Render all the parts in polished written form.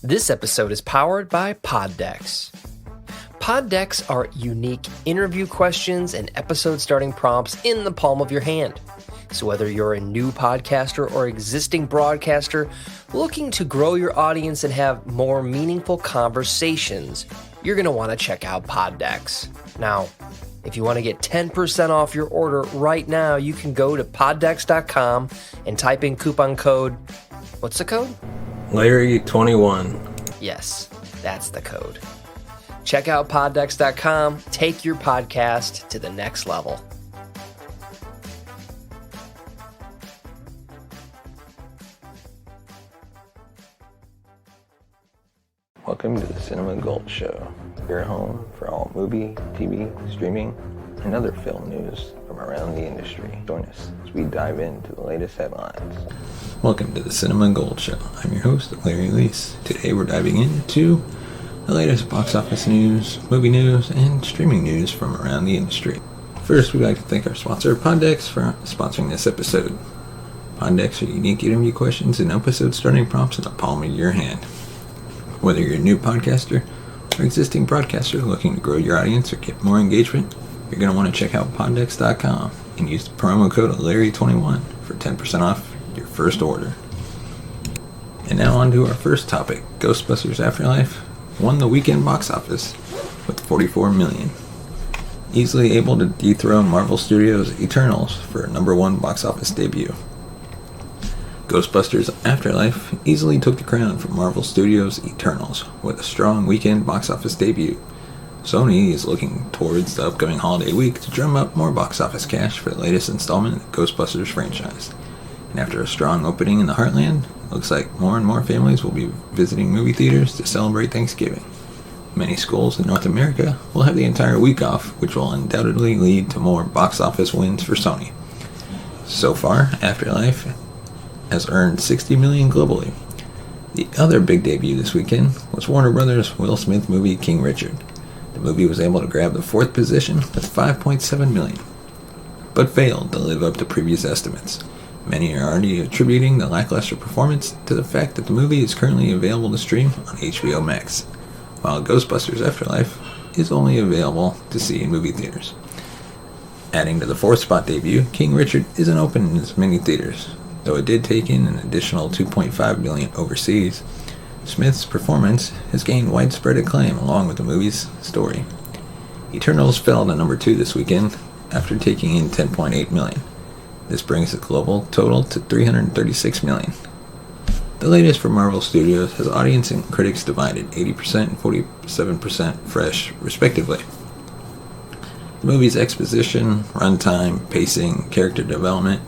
This episode is powered by Pod Decks. Pod Decks are unique interview questions and episode starting prompts in the palm of your hand. So whether you're a new podcaster or existing broadcaster looking to grow your audience and have more meaningful conversations, you're going to want to check out Pod Decks. Now, if you want to get 10% off your order right now, you can go to poddecks.com and type in coupon code. What's the code? Larry21. Yes, that's the code. Check out poddecks.com. Take your podcast to the next level. Welcome to the Cinema Gold Show, your home for all movie, TV, streaming, and other film news from around the industry. Join us as we dive into the latest headlines. Welcome to the Cinema Gold Show. I'm your host, Larry Leese. Today we're diving into the latest box office news, movie news, and streaming news from around the industry. First, we'd like to thank our sponsor, Pod Decks, for sponsoring this episode. Pod Decks are unique interview questions and episode starting prompts in the palm of your hand. Whether you're a new podcaster or existing broadcaster looking to grow your audience or get more engagement, you're going to want to check out poddecks.com and use the promo code Larry21 for 10% off your first order. And now on to our first topic. Ghostbusters Afterlife won the weekend box office with $44 million. Easily able to dethrone Marvel Studios' Eternals for a number one box office debut. Ghostbusters Afterlife easily took the crown from Marvel Studios' Eternals with a strong weekend box office debut. Sony is looking towards the upcoming holiday week to drum up more box office cash for the latest installment in the Ghostbusters franchise. And after a strong opening in the Heartland, it looks like more and more families will be visiting movie theaters to celebrate Thanksgiving. Many schools in North America will have the entire week off, which will undoubtedly lead to more box office wins for Sony. So far, Afterlife has earned $60 million globally. The other big debut this weekend was Warner Brothers' Will Smith movie King Richard. The movie was able to grab the fourth position with $5.7 million, but failed to live up to previous estimates. Many are already attributing the lackluster performance to the fact that the movie is currently available to stream on HBO Max, while Ghostbusters Afterlife is only available to see in movie theaters. Adding to the fourth spot debut, King Richard isn't open in as many theaters, though it did take in an additional $2.5 million overseas. Smith's performance has gained widespread acclaim along with the movie's story. Eternals fell to number 2 this weekend after taking in $10.8 million. This brings the global total to $336 million. The latest from Marvel Studios has audience and critics divided 80% and 47% fresh, respectively. The movie's exposition, runtime, pacing, character development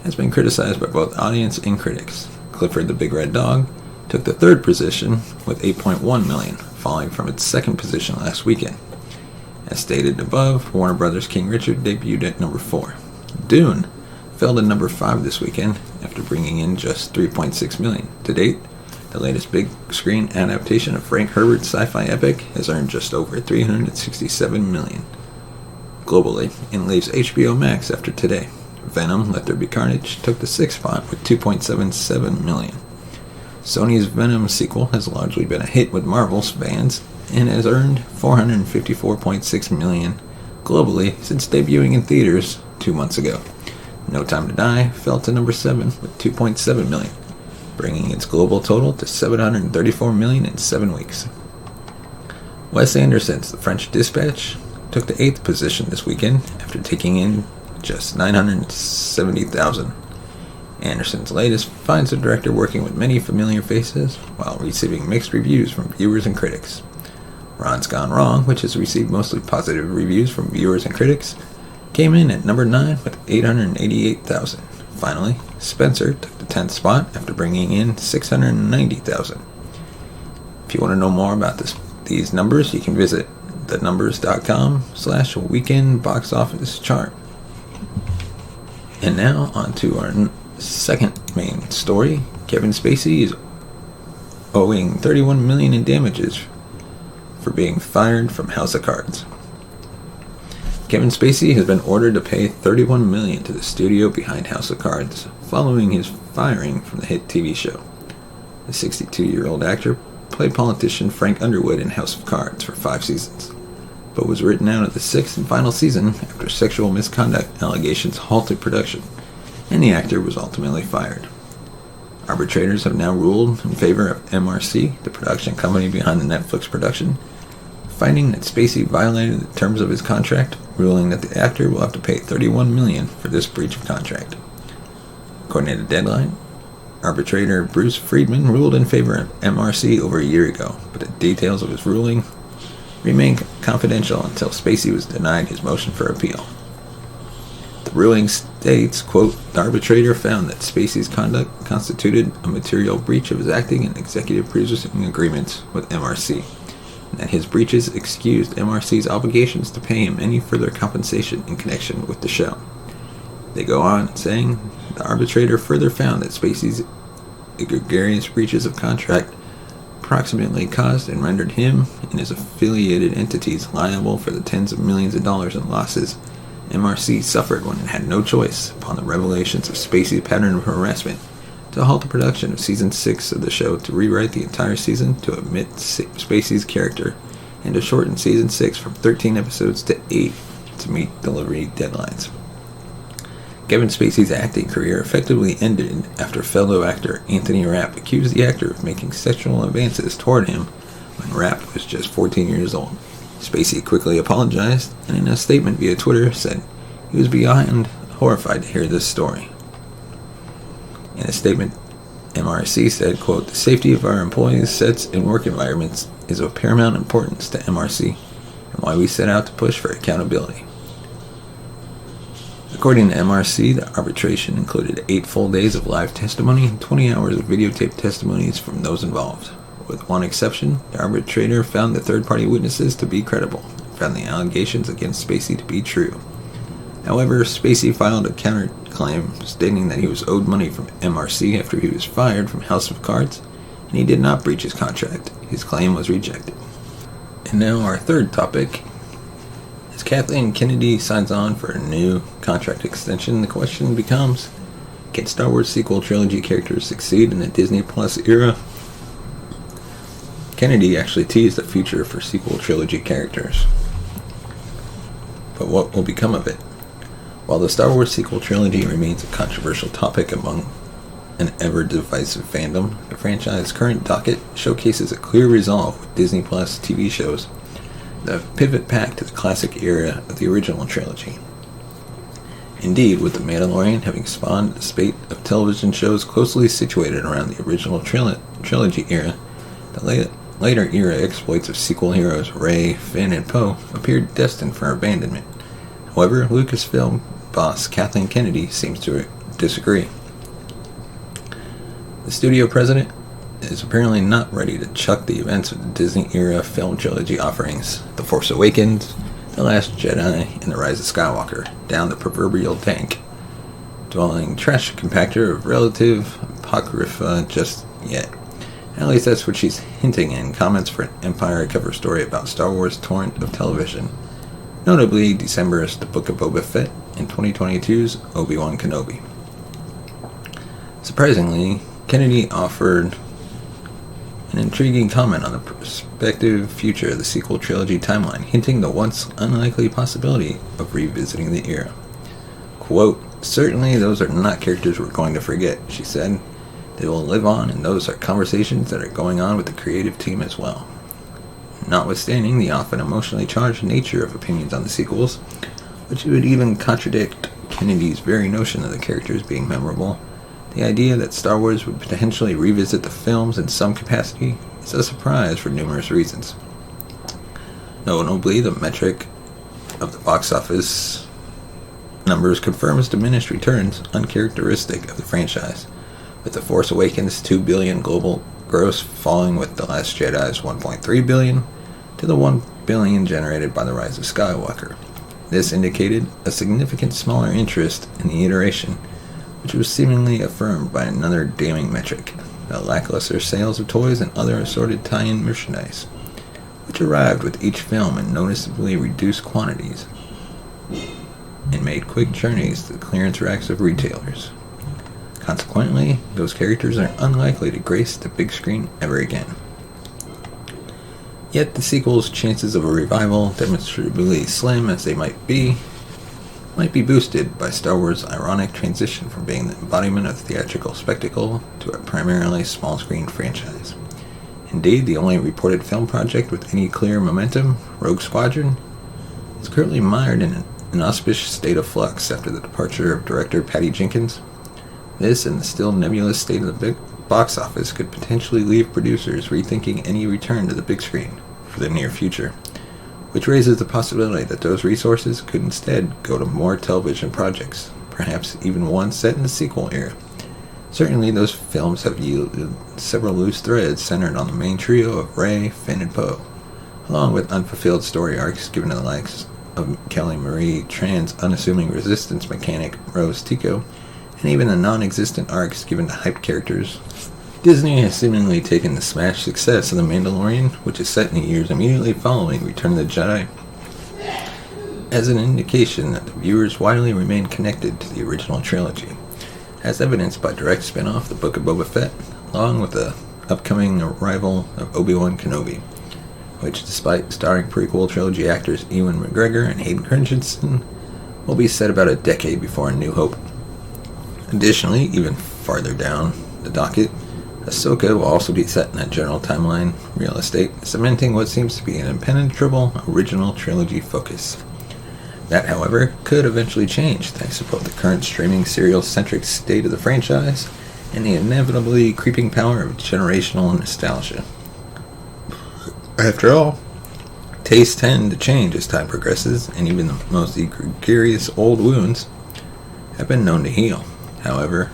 has been criticized by both audience and critics. Clifford the Big Red Dog took the third position with $8.1 million, falling from its second position last weekend. As stated above, Warner Brothers' King Richard debuted at number 4. Dune fell to number 5 this weekend after bringing in just $3.6 million. To date, the latest big screen adaptation of Frank Herbert's sci-fi epic has earned just over $367 million globally and leaves HBO Max after today. Venom: Let There Be Carnage took the 6th spot with $2.77 million. Sony's Venom sequel has largely been a hit with Marvel's fans and has earned $454.6 million globally since debuting in theaters 2 months ago. No Time to Die fell to number 7 with $2.7 million, bringing its global total to $734 million in 7 weeks. Wes Anderson's The French Dispatch took the 8th position this weekend after taking in just $970,000. Anderson's latest finds the director working with many familiar faces while receiving mixed reviews from viewers and critics. Ron's Gone Wrong, which has received mostly positive reviews from viewers and critics, came in at number 9 with $888,000. Finally, Spencer took the 10th spot after bringing in $690,000. If you want to know more about these numbers, you can visit thenumbers.com/weekend box office chart. And now on to our second main story. Kevin Spacey is owing $31 million in damages for being fired from House of Cards. Kevin Spacey has been ordered to pay $31 million to the studio behind House of Cards following his firing from the hit TV show. The 62-year-old actor played politician Frank Underwood in House of Cards for 5 seasons, but was written out of the 6th and final season after sexual misconduct allegations halted production, and the actor was ultimately fired. Arbitrators have now ruled in favor of MRC, the production company behind the Netflix production, finding that Spacey violated the terms of his contract, ruling that the actor will have to pay $31 million for this breach of contract. According to Deadline, arbitrator Bruce Friedman ruled in favor of MRC over a year ago, but the details of his ruling remained confidential until Spacey was denied his motion for appeal. The ruling states, quote, "The arbitrator found that Spacey's conduct constituted a material breach of his acting and executive producing agreements with MRC, and that his breaches excused MRC's obligations to pay him any further compensation in connection with the show." They go on, saying, "The arbitrator further found that Spacey's egregious breaches of contract approximately caused and rendered him and his affiliated entities liable for the tens of millions of dollars in losses MRC suffered when it had no choice, upon the revelations of Spacey's pattern of harassment, to halt the production of Season 6 of the show, to rewrite the entire season, to omit Spacey's character, and to shorten Season 6 from 13 episodes to 8 to meet delivery deadlines." Kevin Spacey's acting career effectively ended after fellow actor Anthony Rapp accused the actor of making sexual advances toward him when Rapp was just 14 years old. Spacey quickly apologized, and in a statement via Twitter said he was beyond horrified to hear this story. In a statement, MRC said, quote, "The safety of our employees, sets, and work environments is of paramount importance to MRC, and why we set out to push for accountability." According to MRC, the arbitration included 8 full days of live testimony and 20 hours of videotaped testimonies from those involved. With one exception, the arbitrator found the third-party witnesses to be credible, and found the allegations against Spacey to be true. However, Spacey filed a counterclaim stating that he was owed money from MRC after he was fired from House of Cards, and he did not breach his contract. His claim was rejected. And now our third topic. As Kathleen Kennedy signs on for a new contract extension, the question becomes, can Star Wars sequel trilogy characters succeed in the Disney Plus era? Kennedy actually teased the future for sequel trilogy characters. But what will become of it? While the Star Wars sequel trilogy remains a controversial topic among an ever-divisive fandom, the franchise's current docket showcases a clear resolve with Disney Plus TV shows that pivot back to the classic era of the original trilogy. Indeed, with The Mandalorian having spawned a spate of television shows closely situated around the original trilogy era, the later era exploits of sequel heroes Rey, Finn, and Poe appeared destined for abandonment. However, Lucasfilm boss Kathleen Kennedy seems to disagree. The studio president is apparently not ready to chuck the events of the Disney-era film trilogy offerings, The Force Awakens, The Last Jedi, and The Rise of Skywalker, down the proverbial tank, dwelling trash compactor of relative apocrypha just yet. At least that's what she's hinting in comments for an Empire cover story about Star Wars torrent of television, notably December's The Book of Boba Fett and 2022's Obi-Wan Kenobi. Surprisingly, Kennedy offered an intriguing comment on the prospective future of the sequel trilogy timeline, hinting the once unlikely possibility of revisiting the era. Quote, "Certainly those are not characters we're going to forget," she said. "They will live on, and those are conversations that are going on with the creative team as well." Notwithstanding the often emotionally charged nature of opinions on the sequels, which would even contradict Kennedy's very notion of the characters being memorable, the idea that Star Wars would potentially revisit the films in some capacity is a surprise for numerous reasons. Notably, the metric of the box office numbers confirms diminished returns uncharacteristic of the franchise, with The Force Awakens' $2 billion global gross falling with The Last Jedi's $1.3 billion to the $1 billion generated by The Rise of Skywalker. This indicated a significant smaller interest in the iteration, which was seemingly affirmed by another damning metric, the lackluster sales of toys and other assorted tie-in merchandise, which arrived with each film in noticeably reduced quantities and made quick journeys to the clearance racks of retailers. Consequently, those characters are unlikely to grace the big screen ever again. Yet the sequel's chances of a revival, demonstrably slim as they might be boosted by Star Wars' ironic transition from being the embodiment of theatrical spectacle to a primarily small-screen franchise. Indeed, the only reported film project with any clear momentum, Rogue Squadron, is currently mired in an inauspicious state of flux after the departure of director Patty Jenkins. This and the still nebulous state of the big box office could potentially leave producers rethinking any return to the big screen for the near future, which raises the possibility that those resources could instead go to more television projects, perhaps even one set in the sequel era. Certainly, those films have yielded several loose threads centered on the main trio of Rey, Finn, and Poe, along with unfulfilled story arcs given to the likes of Kelly Marie Tran's unassuming resistance mechanic Rose Tico, and even the non-existent arcs given to hype characters. Disney has seemingly taken the smash success of The Mandalorian, which is set in the years immediately following Return of the Jedi, as an indication that the viewers widely remain connected to the original trilogy, as evidenced by direct spin-off The Book of Boba Fett, along with the upcoming arrival of Obi-Wan Kenobi, which, despite starring prequel trilogy actors Ewan McGregor and Hayden Christensen, will be set about a decade before A New Hope. Additionally, even farther down the docket, Ahsoka will also be set in that general timeline real estate, cementing what seems to be an impenetrable original trilogy focus. That, however, could eventually change thanks to both the current streaming serial-centric state of the franchise and the inevitably creeping power of generational nostalgia. After all, tastes tend to change as time progresses, and even the most egregious old wounds have been known to heal. However,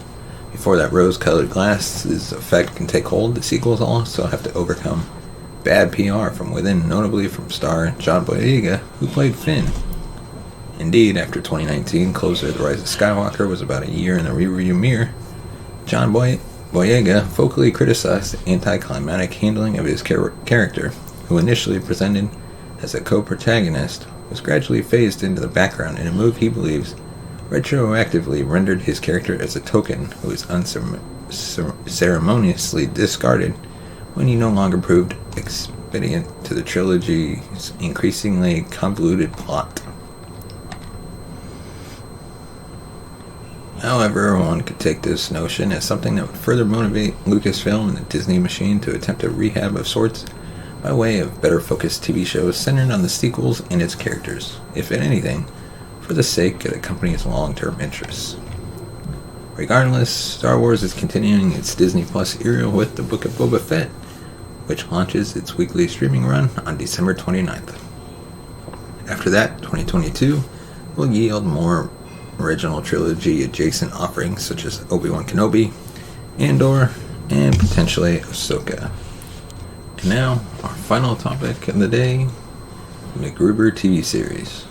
before that rose-colored glasses effect can take hold, the sequels also have to overcome bad PR from within, notably from star John Boyega, who played Finn. Indeed, after 2019 closer The Rise of Skywalker was about a year in the rearview mirror, John Boyega vocally criticized the anticlimactic handling of his character, who initially presented as a co-protagonist, was gradually phased into the background in a move he believes retroactively rendered his character as a token who was unceremoniously discarded when he no longer proved expedient to the trilogy's increasingly convoluted plot. However, one could take this notion as something that would further motivate Lucasfilm and the Disney machine to attempt a rehab of sorts by way of better focused TV shows centered on the sequels and its characters, if anything, for the sake of the company's long-term interests. Regardless, Star Wars is continuing its Disney Plus era with The Book of Boba Fett, which launches its weekly streaming run on December 29th. After that, 2022 will yield more original trilogy adjacent offerings such as Obi-Wan Kenobi, Andor, and potentially Ahsoka. And now, our final topic of the day, the MacGruber TV series.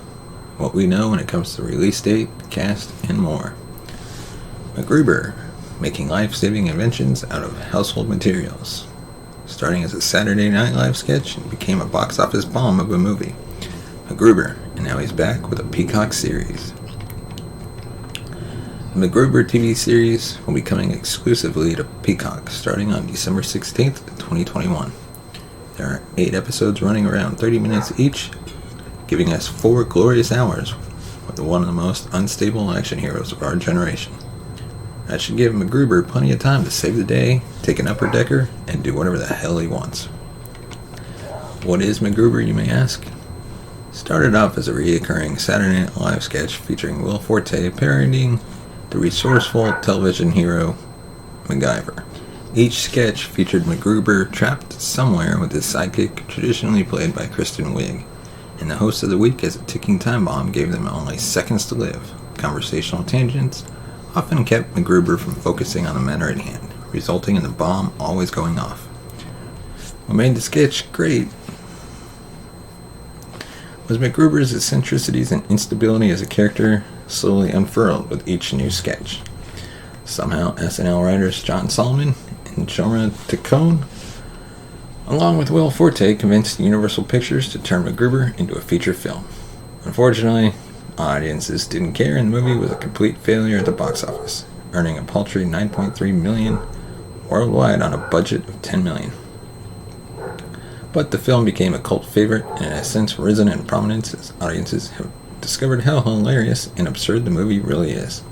What we know when it comes to release date, cast, and more. MacGruber, making life-saving inventions out of household materials. Starting as a Saturday Night Live sketch and became a box office bomb of a movie. MacGruber, and now he's back with a Peacock series. The MacGruber TV series will be coming exclusively to Peacock starting on December 16th, 2021. There are 8 episodes running around 30 minutes each, giving us 4 glorious hours with one of the most unstable action heroes of our generation. That should give MacGruber plenty of time to save the day, take an upper decker, and do whatever the hell he wants. What is MacGruber, you may ask? Started off as a reoccurring Saturday Night Live sketch featuring Will Forte parodying the resourceful television hero MacGyver. Each sketch featured MacGruber trapped somewhere with his sidekick, traditionally played by Kristen Wiig, and the host of the week as a ticking time bomb gave them only seconds to live. Conversational tangents often kept MacGruber from focusing on the matter at hand, resulting in the bomb always going off. What made the sketch great was MacGruber's eccentricities and instability as a character slowly unfurled with each new sketch. Somehow, SNL writers John Solomon and Jorma Taccone, along with Will Forte, convinced Universal Pictures to turn MacGruber into a feature film. Unfortunately, audiences didn't care, and the movie was a complete failure at the box office, earning a paltry $9.3 million worldwide on a budget of $10 million. But the film became a cult favorite and has since risen in prominence as audiences have discovered how hilarious and absurd the movie really is.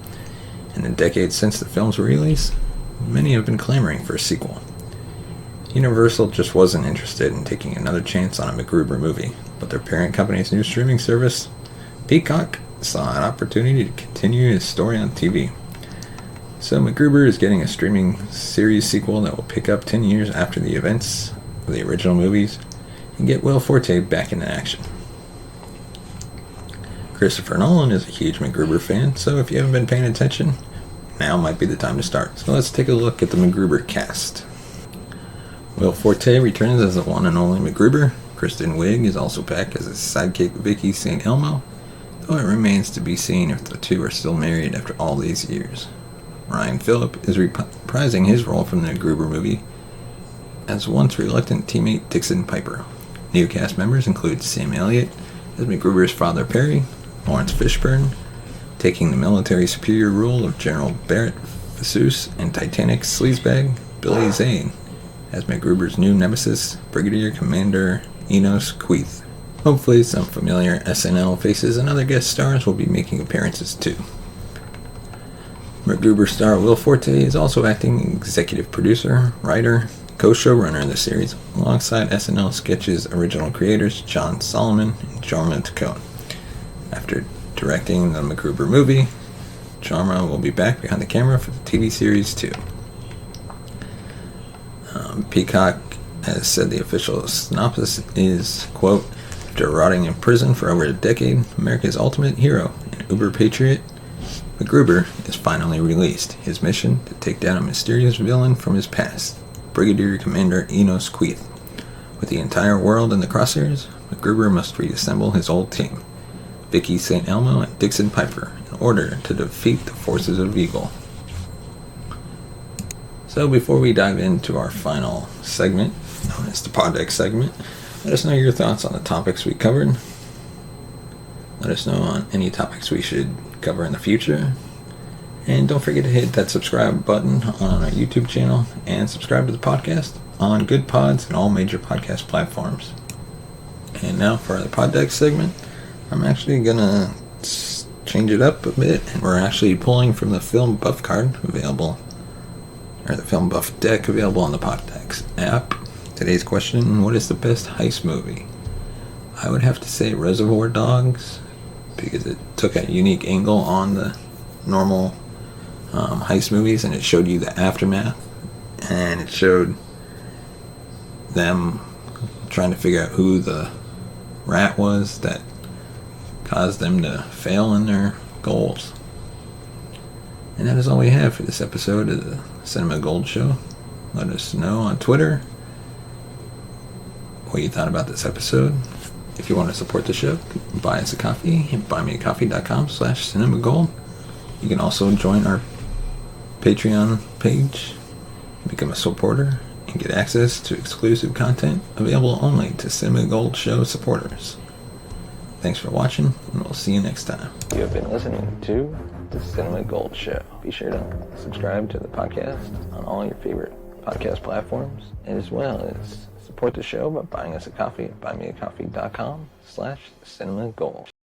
In the decades since the film's release, many have been clamoring for a sequel. Universal just wasn't interested in taking another chance on a MacGruber movie, but their parent company's new streaming service, Peacock, saw an opportunity to continue his story on TV. So MacGruber is getting a streaming series sequel that will pick up 10 years after the events of the original movies and get Will Forte back into action. Christopher Nolan is a huge MacGruber fan, so if you haven't been paying attention, now might be the time to start. So let's take a look at the MacGruber cast. Will Forte returns as the one and only MacGruber. Kristen Wiig is also back as his sidekick Vicky St. Elmo, though it remains to be seen if the two are still married after all these years. Ryan Phillip is reprising his role from the MacGruber movie as once reluctant teammate Dixon Piper. New cast members include Sam Elliott as MacGruber's father Perry, Lawrence Fishburne taking the military superior role of General Barrett Fasus, and Titanic's sleazebag Billy Zane as MacGruber's new nemesis, Brigadier Commander Enos Queeth. Hopefully some familiar SNL faces and other guest stars will be making appearances too. MacGruber star Will Forte is also acting executive producer, writer, co-showrunner of the series, alongside SNL sketches original creators John Solomon and Jorma Taccone. After directing the MacGruber movie, Jorma will be back behind the camera for the TV series too. Peacock has said the official synopsis is, quote, after rotting in prison for over a decade, America's ultimate hero and uber patriot, MacGruber, is finally released. His mission, to take down a mysterious villain from his past, Brigadier Commander Enos Queeth. With the entire world in the crosshairs, MacGruber must reassemble his old team, Vicky St. Elmo and Dixon Piper, in order to defeat the forces of evil. So before we dive into our final segment, known as the Pod Deck segment, let us know your thoughts on the topics we covered. Let us know on any topics we should cover in the future. And don't forget to hit that subscribe button on our YouTube channel and subscribe to the podcast on Good Pods and all major podcast platforms. And now for the Pod Deck segment, I'm actually going to change it up a bit, and we're actually pulling from the Film Buff card available, or the Film Buff deck available on the Poddex app. Today's question, what is the best heist movie? I would have to say Reservoir Dogs, because it took a unique angle on the normal heist movies, and it showed you the aftermath, and it showed them trying to figure out who the rat was that caused them to fail in their goals. And that is all we have for this episode of the Cinema Gold Show. Let us know on Twitter what you thought about this episode. If you want to support the show, buy us a coffee at buymeacoffee.com/cinemagold. You can also join our Patreon page, become a supporter, and get access to exclusive content available only to Cinema Gold Show supporters. Thanks for watching, and we'll see you next time. You have been listening to the Cinema Gold Show. Be sure to subscribe to the podcast on all your favorite podcast platforms, as well as support the show by buying us a coffee at buymeacoffee.com/cinemagold.